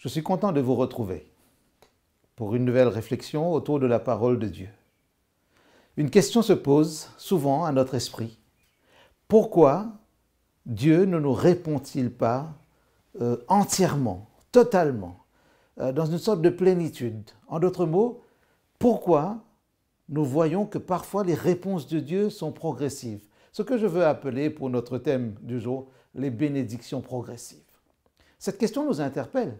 Je suis content de vous retrouver pour une nouvelle réflexion autour de la parole de Dieu. Une question se pose souvent à notre esprit. Pourquoi Dieu ne nous répond-il pas entièrement, totalement, dans une sorte de plénitude? En d'autres mots, pourquoi nous voyons que parfois les réponses de Dieu sont progressives? Ce que je veux appeler pour notre thème du jour, les bénédictions progressives. Cette question nous interpelle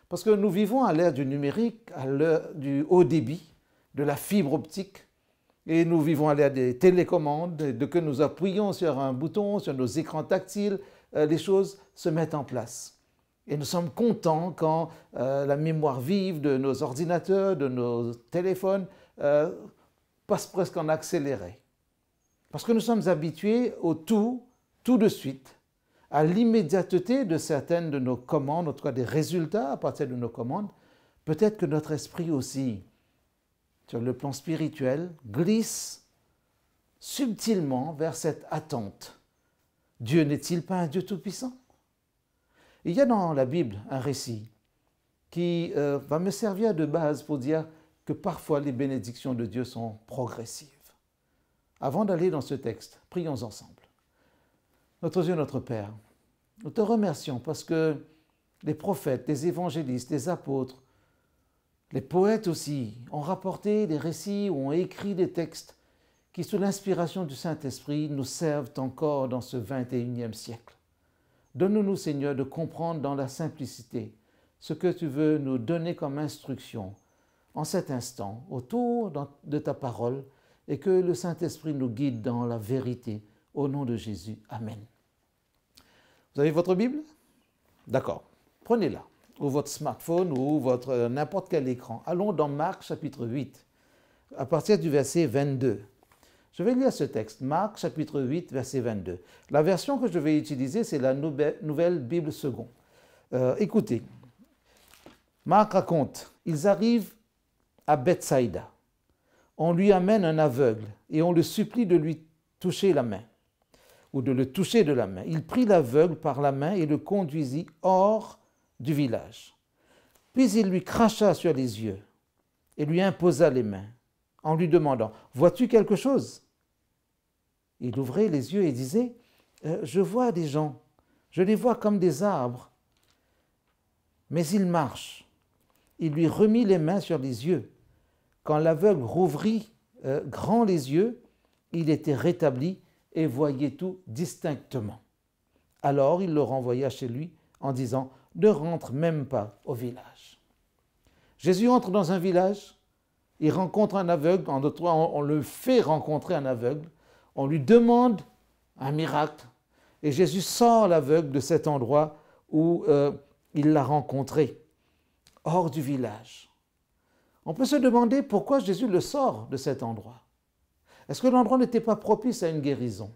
parce que nous vivons à l'ère du numérique, à l'ère du haut débit, de la fibre optique, et nous vivons à l'ère des télécommandes, de que nous appuyons sur un bouton, sur nos écrans tactiles, les choses se mettent en place. Et nous sommes contents quand la mémoire vive de nos ordinateurs, de nos téléphones, passe presque en accéléré. Parce que nous sommes habitués au tout de suite, à l'immédiateté de certaines de nos commandes, en tout cas des résultats à partir de nos commandes. Peut-être que notre esprit aussi, sur le plan spirituel, glisse subtilement vers cette attente. Dieu n'est-il pas un Dieu tout-puissant? Il y a dans la Bible un récit qui va me servir de base pour dire que parfois les bénédictions de Dieu sont progressives. Avant d'aller dans ce texte, prions ensemble. Notre Dieu, notre Père, nous te remercions parce que les prophètes, les évangélistes, les apôtres, les poètes aussi ont rapporté des récits, ont écrit des textes qui, sous l'inspiration du Saint-Esprit, nous servent encore dans ce 21e siècle. Donne-nous, Seigneur, de comprendre dans la simplicité ce que tu veux nous donner comme instruction en cet instant, autour de ta parole, et que le Saint-Esprit nous guide dans la vérité. Au nom de Jésus. Amen. Vous avez votre Bible? D'accord. Prenez-la, ou votre smartphone, ou votre n'importe quel écran. Allons dans Marc chapitre 8, à partir du verset 22. Je vais lire ce texte, Marc chapitre 8, verset 22. La version que je vais utiliser, c'est la Nouvelle Bible seconde. Écoutez, Marc raconte, ils arrivent à Bethsaïda. On lui amène un aveugle et on le supplie de lui toucher la main, ou de le toucher de la main. Il prit l'aveugle par la main et le conduisit hors du village. Puis il lui cracha sur les yeux et lui imposa les mains, en lui demandant « Vois-tu quelque chose ?» Il ouvrait les yeux et disait « Je vois des gens, je les vois comme des arbres, mais ils marchent. » Il lui remit les mains sur les yeux. Quand l'aveugle rouvrit grand les yeux, il était rétabli et voyait tout distinctement. Alors il le renvoya chez lui en disant « Ne rentre même pas au village. » Jésus entre dans un village, il rencontre un aveugle, en d'autres termes, on le fait rencontrer un aveugle, on lui demande un miracle, et Jésus sort l'aveugle de cet endroit où il l'a rencontré, hors du village. On peut se demander pourquoi Jésus le sort de cet endroit. Est-ce que l'endroit n'était pas propice à une guérison?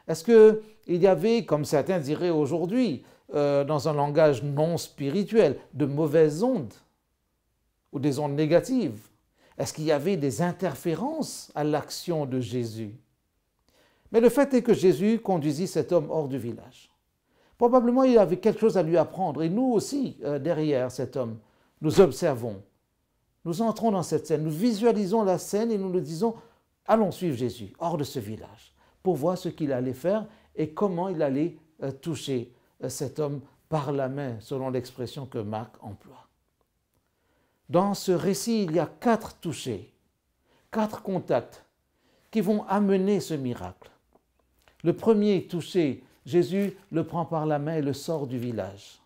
Est-ce qu'il y avait, comme certains diraient aujourd'hui, dans un langage non spirituel, de mauvaises ondes ou des ondes négatives? Est-ce qu'il y avait des interférences à l'action de Jésus? Mais le fait est que Jésus conduisit cet homme hors du village. Probablement, il avait quelque chose à lui apprendre. Et nous aussi, derrière cet homme, nous observons. Nous entrons dans cette scène, nous visualisons la scène et nous nous disons « Allons suivre Jésus hors de ce village » pour voir ce qu'il allait faire et comment il allait toucher cet homme par la main, selon l'expression que Marc emploie. Dans ce récit, il y a 4 touchés, 4 contacts qui vont amener ce miracle. Le premier touché, Jésus le prend par la main et le sort du village.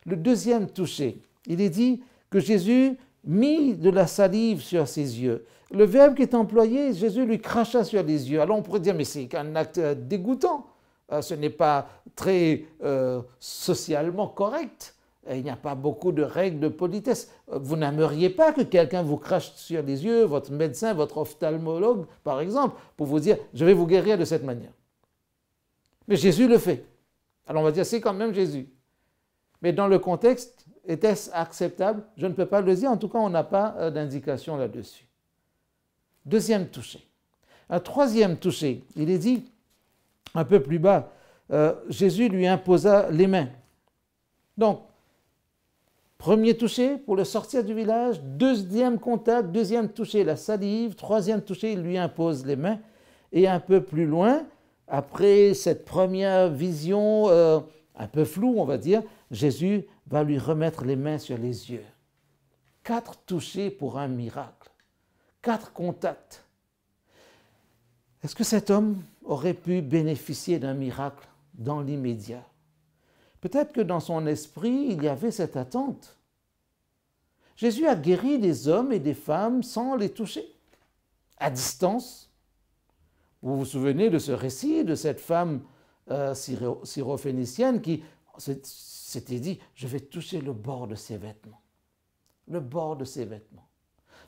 Le deuxième touché, il est dit que Jésus mit de la salive sur ses yeux. Le verbe qui est employé, Jésus lui cracha sur les yeux. Alors on pourrait dire, mais c'est un acte dégoûtant. Ce n'est pas très socialement correct. Il n'y a pas beaucoup de règles de politesse. Vous n'aimeriez pas que quelqu'un vous crache sur les yeux, votre médecin, votre ophtalmologue, par exemple, pour vous dire, je vais vous guérir de cette manière. Mais Jésus le fait. Alors on va dire, c'est quand même Jésus. Mais dans le contexte, était-ce acceptable? Je ne peux pas le dire, en tout cas on n'a pas d'indication là-dessus. Deuxième touché. Un troisième touché, il est dit un peu plus bas, Jésus lui imposa les mains. Donc, Premier toucher pour le sortir du village, deuxième contact, deuxième toucher, la salive, troisième toucher, il lui impose les mains. Et un peu plus loin, après cette première vision un peu floue, on va dire, Jésus va lui remettre les mains sur les yeux. 4 touchés pour un miracle, 4 contacts. Est-ce que cet homme aurait pu bénéficier d'un miracle dans l'immédiat? Peut-être que dans son esprit, il y avait cette attente. Jésus a guéri des hommes et des femmes sans les toucher, à distance. Vous vous souvenez de ce récit de cette femme syrophénicienne qui s'était dit « je vais toucher le bord de ses vêtements ». Le bord de ses vêtements.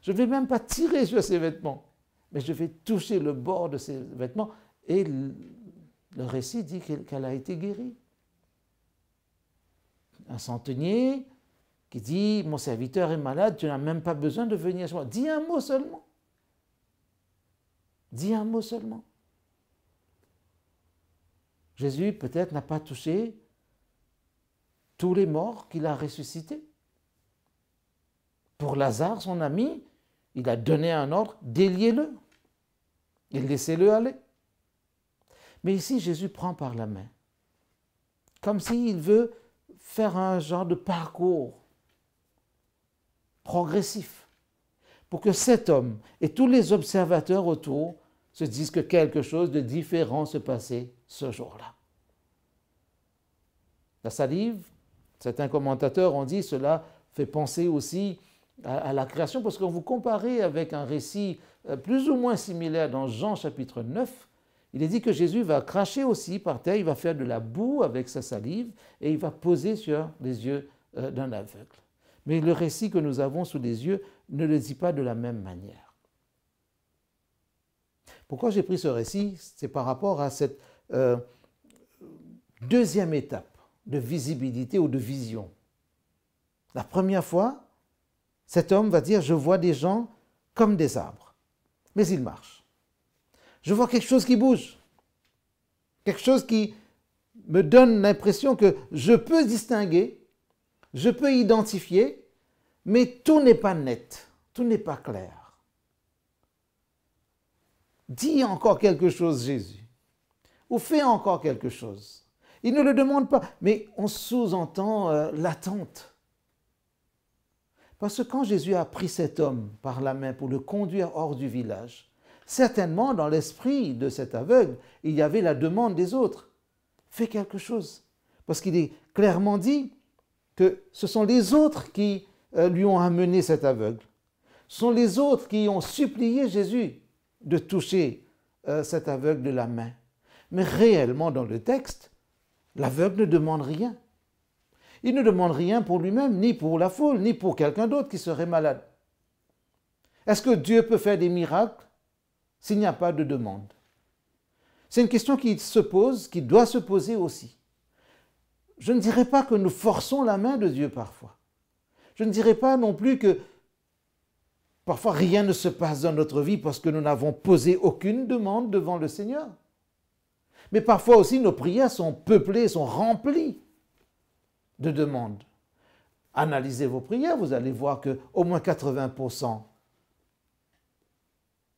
Je ne vais même pas tirer sur ses vêtements, mais je vais toucher le bord de ses vêtements. Et le récit dit qu'elle a été guérie. Un centenier qui dit « mon serviteur est malade, tu n'as même pas besoin de venir chez moi. Dis un mot seulement. Dis un mot seulement. » Jésus peut-être n'a pas touché tous les morts qu'il a ressuscités. Pour Lazare, son ami, il a donné un ordre, déliez-le et laissez-le aller. Mais ici, Jésus prend par la main, comme s'il veut faire un genre de parcours progressif, pour que cet homme et tous les observateurs autour se disent que quelque chose de différent se passait ce jour-là. La salive, certains commentateurs ont dit, cela fait penser aussi à la création, parce que quand vous comparez avec un récit plus ou moins similaire dans Jean chapitre 9, il est dit que Jésus va cracher aussi par terre, il va faire de la boue avec sa salive et il va poser sur les yeux d'un aveugle. Mais le récit que nous avons sous les yeux ne le dit pas de la même manière. Pourquoi j'ai pris ce récit? C'est par rapport à cette deuxième étape de visibilité ou de vision. La première fois, cet homme va dire « je vois des gens comme des arbres », mais ils marchent. Je vois quelque chose qui bouge, quelque chose qui me donne l'impression que je peux distinguer, je peux identifier, mais tout n'est pas net, tout n'est pas clair. Dis encore quelque chose, Jésus, ou fais encore quelque chose. Il ne le demande pas, mais on sous-entend l'attente. Parce que quand Jésus a pris cet homme par la main pour le conduire hors du village, certainement dans l'esprit de cet aveugle, il y avait la demande des autres. Fais quelque chose. Parce qu'il est clairement dit que ce sont les autres qui lui ont amené cet aveugle. Ce sont les autres qui ont supplié Jésus de toucher cet aveugle de la main. Mais réellement dans le texte, l'aveugle ne demande rien. Il ne demande rien pour lui-même, ni pour la foule, ni pour quelqu'un d'autre qui serait malade. Est-ce que Dieu peut faire des miracles s'il n'y a pas de demande? C'est une question qui se pose, qui doit se poser aussi. Je ne dirais pas que nous forçons la main de Dieu parfois. Je ne dirais pas non plus que parfois rien ne se passe dans notre vie parce que nous n'avons posé aucune demande devant le Seigneur. Mais parfois aussi nos prières sont peuplées, sont remplies de demandes. Analysez vos prières, vous allez voir qu'au moins 80%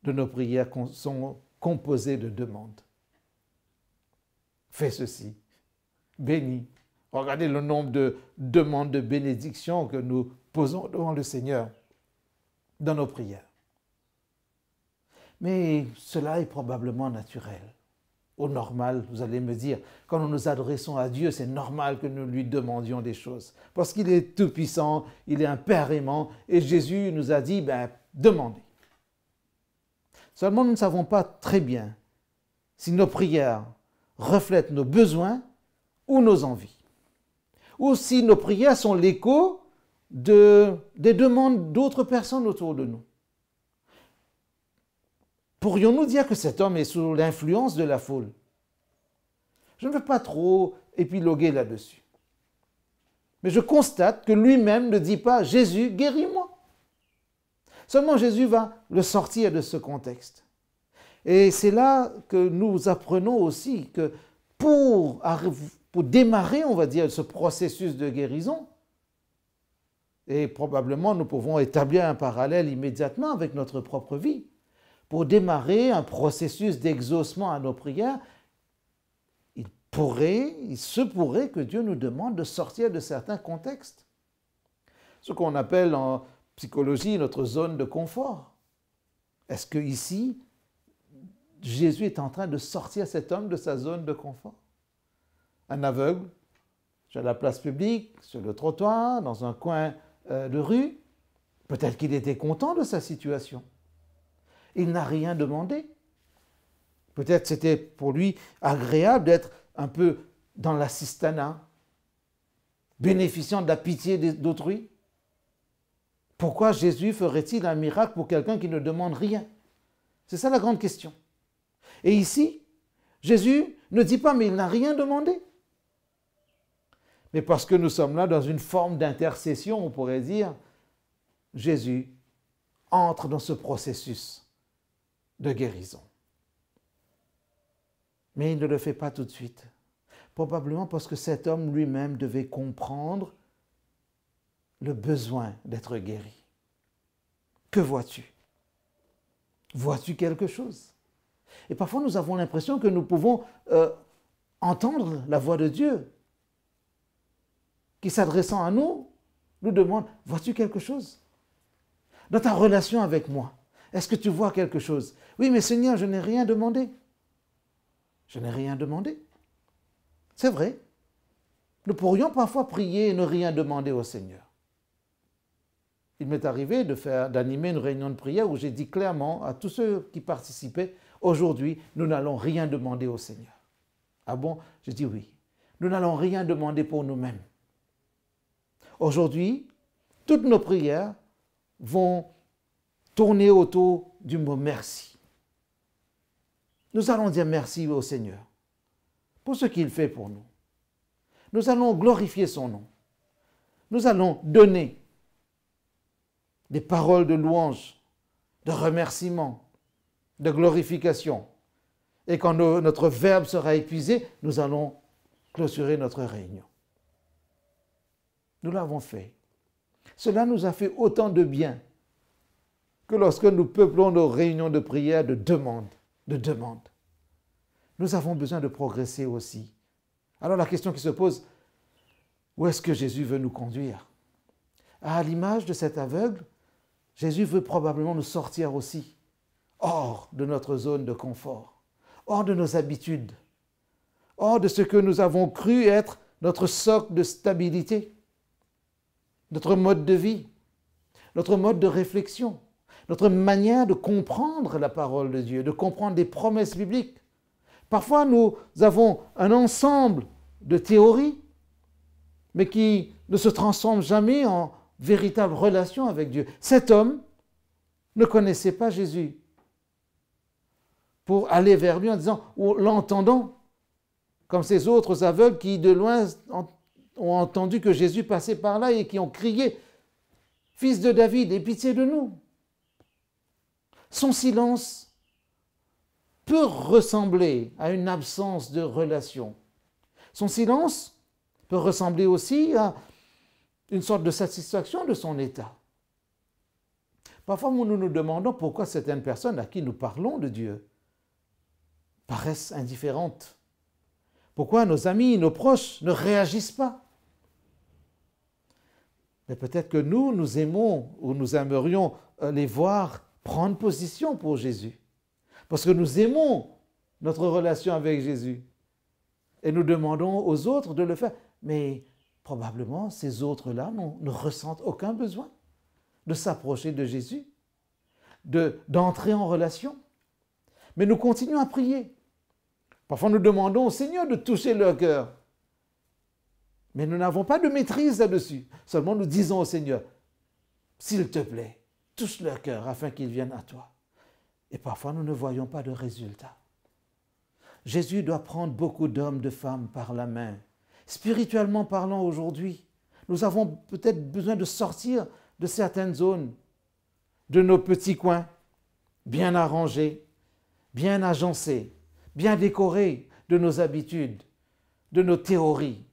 de nos prières sont composées de demandes. Fais ceci, bénis. Regardez le nombre de demandes de bénédiction que nous posons devant le Seigneur dans nos prières. Mais cela est probablement naturel. Au normal, vous allez me dire, quand nous nous adressons à Dieu, c'est normal que nous lui demandions des choses. Parce qu'il est tout-puissant, il est un Père aimant, et Jésus nous a dit, demandez. Seulement, nous ne savons pas très bien si nos prières reflètent nos besoins ou nos envies. Ou si nos prières sont l'écho des demandes d'autres personnes autour de nous. Pourrions-nous dire que cet homme est sous l'influence de la foule? Je ne veux pas trop épiloguer là-dessus. Mais je constate que lui-même ne dit pas « Jésus, guéris-moi ». Seulement Jésus va le sortir de ce contexte. Et c'est là que nous apprenons aussi que pour démarrer, on va dire, ce processus de guérison, Et probablement, nous pouvons établir un parallèle immédiatement avec notre propre vie. Pour démarrer un processus d'exaucement à nos prières, il se pourrait que Dieu nous demande de sortir de certains contextes. Ce qu'on appelle en psychologie notre zone de confort. Est-ce que ici, Jésus est en train de sortir cet homme de sa zone de confort? Un aveugle, sur la place publique, sur le trottoir, dans un coin de rue, peut-être qu'il était content de sa situation. Il n'a rien demandé. Peut-être c'était pour lui agréable d'être un peu dans l'assistanat, bénéficiant de la pitié d'autrui. Pourquoi Jésus ferait-il un miracle pour quelqu'un qui ne demande rien? C'est ça la grande question. Et ici, Jésus ne dit pas, mais il n'a rien demandé. Mais parce que nous sommes là dans une forme d'intercession, on pourrait dire, Jésus entre dans ce processus de guérison. Mais il ne le fait pas tout de suite. Probablement parce que cet homme lui-même devait comprendre le besoin d'être guéri. Que vois-tu? Vois-tu quelque chose? Et parfois nous avons l'impression que nous pouvons entendre la voix de Dieu qui, s'adressant à nous, nous demande, vois-tu quelque chose? Dans ta relation avec moi, est-ce que tu vois quelque chose? Oui, mais Seigneur, je n'ai rien demandé. Je n'ai rien demandé. C'est vrai. Nous pourrions parfois prier et ne rien demander au Seigneur. Il m'est arrivé d'animer une réunion de prière où j'ai dit clairement à tous ceux qui participaient, aujourd'hui, nous n'allons rien demander au Seigneur. Ah bon? J'ai dit oui. Nous n'allons rien demander pour nous-mêmes. Aujourd'hui, toutes nos prières vont tourner autour du mot merci. Nous allons dire merci au Seigneur pour ce qu'il fait pour nous. Nous allons glorifier son nom. Nous allons donner des paroles de louange, de remerciement, de glorification. Et quand notre verbe sera épuisé, nous allons clôturer notre réunion. Nous l'avons fait. Cela nous a fait autant de bien que lorsque nous peuplons nos réunions de prière de demande. Nous avons besoin de progresser aussi. Alors la question qui se pose, où est-ce que Jésus veut nous conduire? À l'image de cet aveugle, Jésus veut probablement nous sortir aussi, hors de notre zone de confort, hors de nos habitudes, hors de ce que nous avons cru être notre socle de stabilité, notre mode de vie, notre mode de réflexion, notre manière de comprendre la parole de Dieu, de comprendre des promesses bibliques. Parfois, nous avons un ensemble de théories, mais qui ne se transforment jamais en véritable relation avec Dieu. Cet homme ne connaissait pas Jésus. Pour aller vers lui en disant, ou l'entendant, comme ces autres aveugles qui de loin ont entendu que Jésus passait par là et qui ont crié, « Fils de David, aie pitié de nous !» Son silence peut ressembler à une absence de relation. Son silence peut ressembler aussi à une sorte de satisfaction de son état. Parfois, nous nous demandons pourquoi certaines personnes à qui nous parlons de Dieu paraissent indifférentes. Pourquoi nos amis, nos proches ne réagissent pas? Mais peut-être que nous aimons ou nous aimerions les voir prendre position pour Jésus. Parce que nous aimons notre relation avec Jésus. Et nous demandons aux autres de le faire. Mais probablement, ces autres-là ne ressentent aucun besoin de s'approcher de Jésus, d'entrer en relation. Mais nous continuons à prier. Parfois, nous demandons au Seigneur de toucher leur cœur. Mais nous n'avons pas de maîtrise là-dessus. Seulement, nous disons au Seigneur, s'il te plaît, touche leur cœur afin qu'ils viennent à toi. Et parfois, nous ne voyons pas de résultat. Jésus doit prendre beaucoup d'hommes, de femmes par la main. Spirituellement parlant aujourd'hui, nous avons peut-être besoin de sortir de certaines zones, de nos petits coins, bien arrangés, bien agencés, bien décorés de nos habitudes, de nos théories,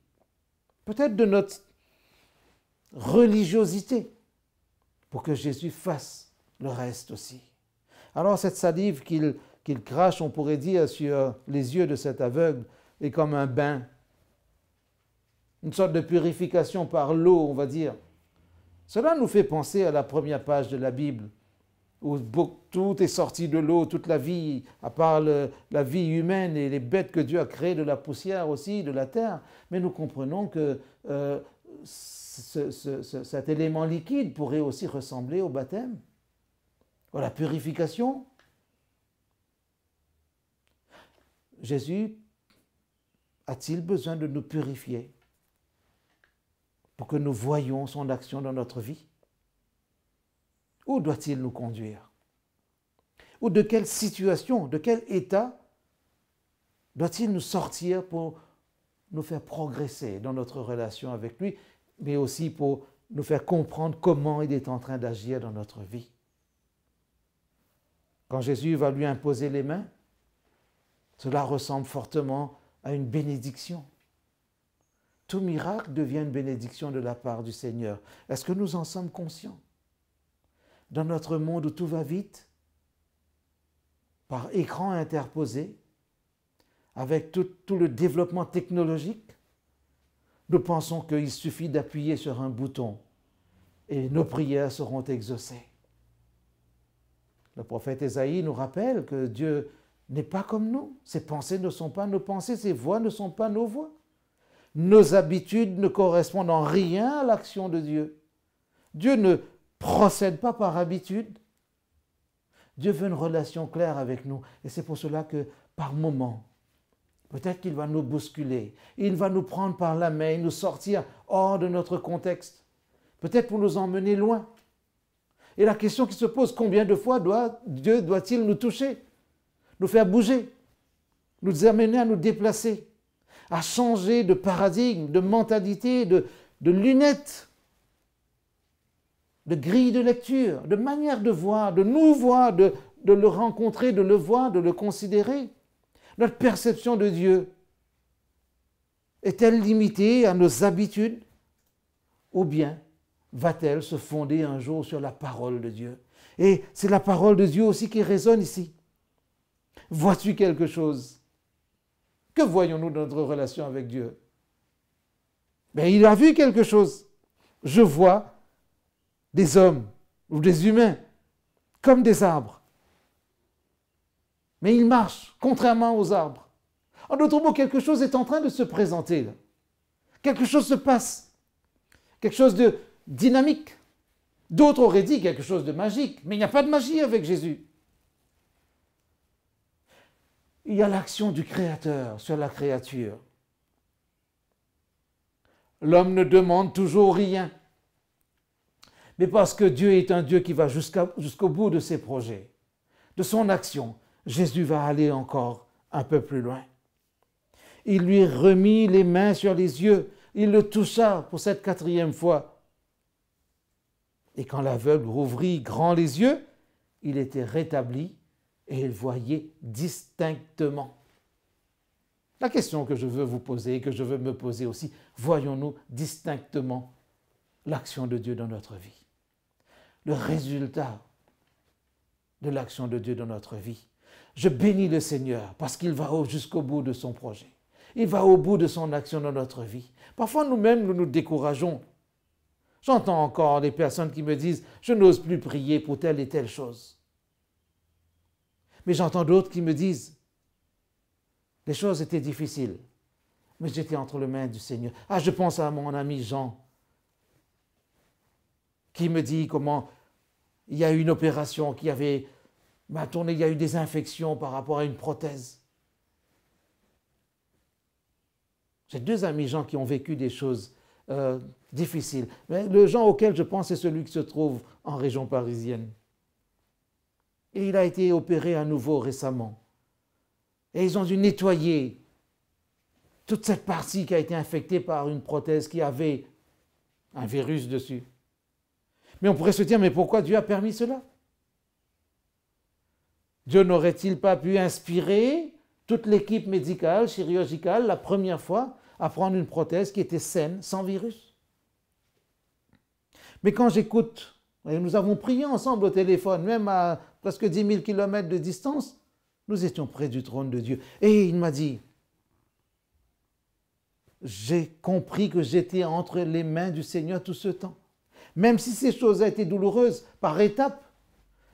peut-être de notre religiosité pour que Jésus fasse le reste aussi. Alors cette salive qu'il crache, on pourrait dire, sur les yeux de cet aveugle est comme un bain, une sorte de purification par l'eau, on va dire. Cela nous fait penser à la première page de la Bible, où tout est sorti de l'eau, toute la vie, à part la vie humaine et les bêtes que Dieu a créées de la poussière aussi, de la terre. Mais nous comprenons que cet élément liquide pourrait aussi ressembler au baptême, à la purification. Jésus a-t-il besoin de nous purifier pour que nous voyions son action dans notre vie? Où doit-il nous conduire? Ou de quelle situation, de quel état doit-il nous sortir pour nous faire progresser dans notre relation avec lui, mais aussi pour nous faire comprendre comment il est en train d'agir dans notre vie? Quand Jésus va lui imposer les mains, cela ressemble fortement à une bénédiction. Tout miracle devient une bénédiction de la part du Seigneur. Est-ce que nous en sommes conscients? Dans notre monde où tout va vite, par écran interposé, avec tout le développement technologique, nous pensons qu'il suffit d'appuyer sur un bouton et nos prières seront exaucées. Le prophète Ésaïe nous rappelle que Dieu n'est pas comme nous. Ses pensées ne sont pas nos pensées, ses voix ne sont pas nos voix. Nos habitudes ne correspondent en rien à l'action de Dieu. Dieu ne procède pas par habitude. Dieu veut une relation claire avec nous. Et c'est pour cela que, par moments, peut-être qu'il va nous bousculer. Il va nous prendre par la main et nous sortir hors de notre contexte. Peut-être pour nous emmener loin. Et la question qui se pose, combien de fois Dieu doit-il nous toucher, nous faire bouger, nous amener à nous déplacer, à changer de paradigme, de mentalité, de lunettes, de grille de lecture, de manière de voir, de nous voir, de le rencontrer, de le voir, de le considérer. Notre perception de Dieu est-elle limitée à nos habitudes ou bien va-t-elle se fonder un jour sur la parole de Dieu? Et c'est la parole de Dieu aussi qui résonne ici. Vois-tu quelque chose? Que voyons-nous dans notre relation avec Dieu? Mais il a vu quelque chose. Je vois des hommes ou des humains comme des arbres. Mais ils marchent contrairement aux arbres. En d'autres mots, quelque chose est en train de se présenter là. Quelque chose se passe. Quelque chose de dynamique. D'autres auraient dit quelque chose de magique, mais il n'y a pas de magie avec Jésus. Il y a l'action du Créateur sur la créature. L'homme ne demande toujours rien, mais parce que Dieu est un Dieu qui va jusqu'au bout de ses projets, de son action, Jésus va aller encore un peu plus loin. Il lui remit les mains sur les yeux, il le toucha pour cette 4e fois. Et quand l'aveugle rouvrit grand les yeux, il était rétabli et il voyait distinctement. La question que je veux vous poser et que je veux me poser aussi, voyons-nous distinctement l'action de Dieu dans notre vie? Le résultat de l'action de Dieu dans notre vie. Je bénis le Seigneur parce qu'il va jusqu'au bout de son projet. Il va au bout de son action dans notre vie. Parfois nous-mêmes, nous nous décourageons. J'entends encore des personnes qui me disent « je n'ose plus prier pour telle et telle chose ». Mais j'entends d'autres qui me disent « les choses étaient difficiles, mais j'étais entre les mains du Seigneur ». Ah, je pense à mon ami Jean qui me dit comment il y a eu une opération qui avait mal tourné, il y a eu des infections par rapport à une prothèse. J'ai 2 amis Jean qui ont vécu des choses difficiles. Mais le Jean auquel je pense, c'est celui qui se trouve en région parisienne. Et il a été opéré à nouveau récemment. Et ils ont dû nettoyer toute cette partie qui a été infectée par une prothèse qui avait un virus dessus. Mais on pourrait se dire, mais pourquoi Dieu a permis cela? Dieu n'aurait-il pas pu inspirer toute l'équipe médicale, chirurgicale, la première fois, à prendre une prothèse qui était saine, sans virus? Mais quand j'écoute, et nous avons prié ensemble au téléphone, même à presque 10 000 kilomètres de distance, nous étions près du trône de Dieu. Et il m'a dit, j'ai compris que j'étais entre les mains du Seigneur tout ce temps. Même si ces choses ont été douloureuses par étapes,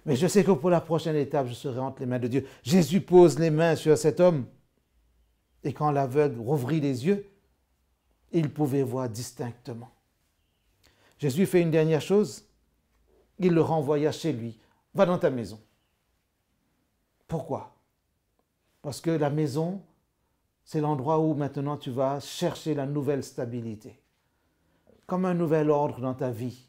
mais je sais que pour la prochaine étape, je serai entre les mains de Dieu. Jésus pose les mains sur cet homme. Et quand l'aveugle rouvrit les yeux, il pouvait voir distinctement. Jésus fait une dernière chose. Il le renvoya chez lui. Va dans ta maison. Pourquoi? Parce que la maison, c'est l'endroit où maintenant tu vas chercher la nouvelle stabilité. Comme un nouvel ordre dans ta vie.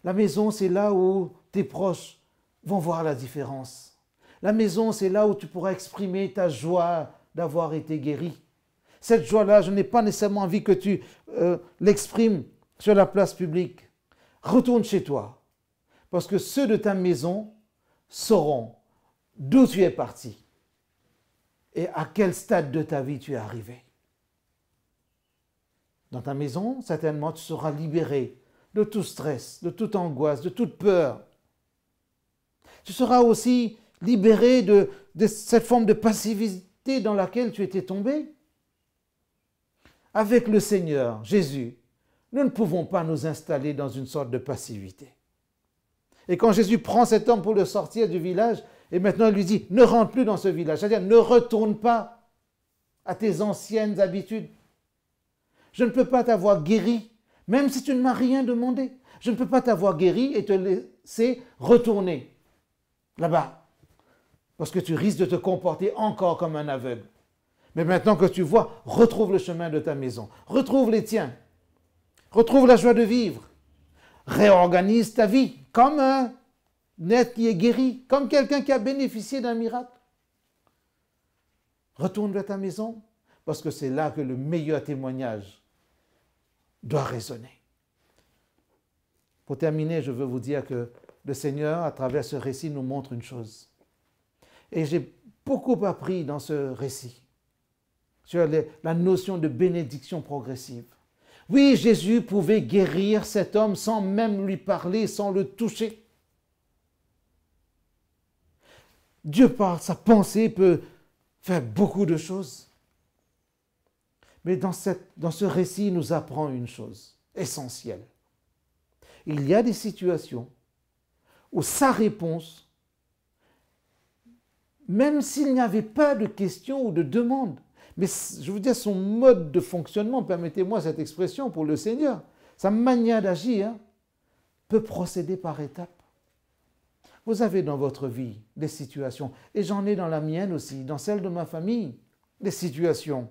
La maison, c'est là où tes proches vont voir la différence. La maison, c'est là où tu pourras exprimer ta joie d'avoir été guéri. Cette joie-là, je n'ai pas nécessairement envie que tu l'exprimes sur la place publique. Retourne chez toi, parce que ceux de ta maison sauront d'où tu es parti et à quel stade de ta vie tu es arrivé. Dans ta maison, certainement, tu seras libéré de tout stress, de toute angoisse, de toute peur. Tu seras aussi libéré de cette forme de passivité dans laquelle tu étais tombé. Avec le Seigneur, Jésus, nous ne pouvons pas nous installer dans une sorte de passivité. Et quand Jésus prend cet homme pour le sortir du village, et maintenant il lui dit, ne rentre plus dans ce village, c'est-à-dire ne retourne pas à tes anciennes habitudes. Je ne peux pas t'avoir guéri, même si tu ne m'as rien demandé. Je ne peux pas t'avoir guéri et te laisser retourner là-bas, parce que tu risques de te comporter encore comme un aveugle. Mais maintenant que tu vois, retrouve le chemin de ta maison, retrouve les tiens, retrouve la joie de vivre, réorganise ta vie comme un être qui est guéri, comme quelqu'un qui a bénéficié d'un miracle. Retourne vers ta maison, parce que c'est là que le meilleur témoignage doit résonner. Pour terminer, je veux vous dire que le Seigneur, à travers ce récit, nous montre une chose. Et j'ai beaucoup appris dans ce récit sur la notion de bénédiction progressive. Oui, Jésus pouvait guérir cet homme sans même lui parler, sans le toucher. Dieu, par sa pensée, peut faire beaucoup de choses. Mais dans ce récit, il nous apprend une chose essentielle. Il y a des situations où sa réponse, même s'il n'y avait pas de question ou de demande, mais je veux dire son mode de fonctionnement, permettez-moi cette expression pour le Seigneur, sa manière d'agir peut procéder par étapes. Vous avez dans votre vie des situations, et j'en ai dans la mienne aussi, dans celle de ma famille, des situations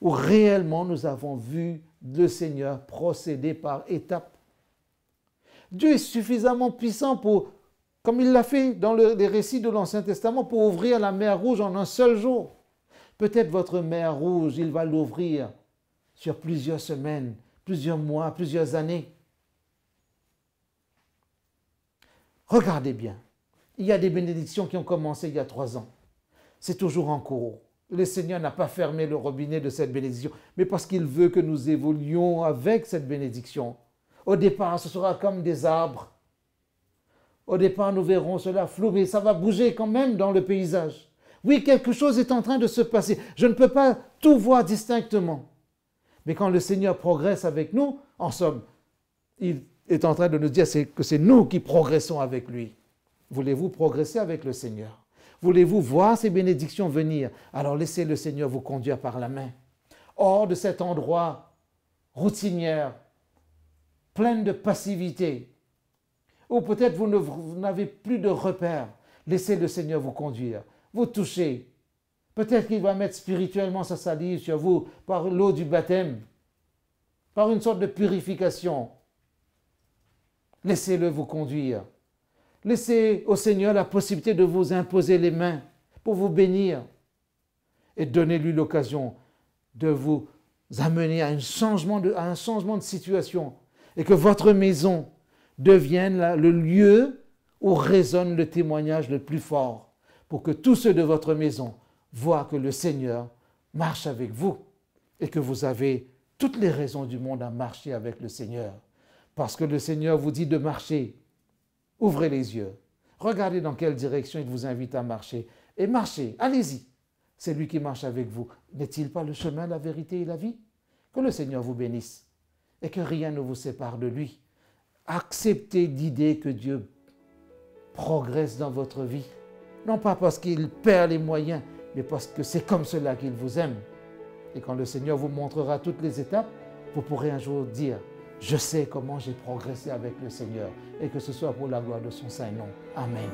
où réellement nous avons vu le Seigneur procéder par étapes. Dieu est suffisamment puissant pour, comme il l'a fait dans les récits de l'Ancien Testament, pour ouvrir la mer Rouge en un seul jour. Peut-être votre mer Rouge, il va l'ouvrir sur plusieurs semaines, plusieurs mois, plusieurs années. Regardez bien, il y a des bénédictions qui ont commencé il y a 3 ans. C'est toujours en cours. Le Seigneur n'a pas fermé le robinet de cette bénédiction, mais parce qu'il veut que nous évoluions avec cette bénédiction. Au départ, ce sera comme des arbres. Au départ, nous verrons cela flou, mais ça va bouger quand même dans le paysage. Oui, quelque chose est en train de se passer. Je ne peux pas tout voir distinctement. Mais quand le Seigneur progresse avec nous, en somme, il est en train de nous dire que c'est nous qui progressons avec lui. Voulez-vous progresser avec le Seigneur? Voulez-vous voir ces bénédictions venir? Alors laissez le Seigneur vous conduire par la main. Hors de cet endroit routinière, plein de passivité, ou peut-être vous n'avez plus de repères. Laissez le Seigneur vous conduire, vous toucher. Peut-être qu'il va mettre spirituellement sa salive sur vous par l'eau du baptême, par une sorte de purification. Laissez-le vous conduire. Laissez au Seigneur la possibilité de vous imposer les mains pour vous bénir et donnez-lui l'occasion de vous amener à un changement de situation et que votre maison devienne le lieu où résonne le témoignage le plus fort pour que tous ceux de votre maison voient que le Seigneur marche avec vous et que vous avez toutes les raisons du monde à marcher avec le Seigneur Parce que le Seigneur vous dit de marcher. Ouvrez les yeux. Regardez dans quelle direction il vous invite à marcher. Et marchez, allez-y. C'est lui qui marche avec vous. N'est-il pas le chemin, la vérité et la vie? Que le Seigneur vous bénisse et que rien ne vous sépare de lui. Acceptez l'idée que Dieu progresse dans votre vie. Non pas parce qu'il perd les moyens, mais parce que c'est comme cela qu'il vous aime. Et quand le Seigneur vous montrera toutes les étapes, vous pourrez un jour dire, je sais comment j'ai progressé avec le Seigneur, et que ce soit pour la gloire de son Saint-Nom. Amen.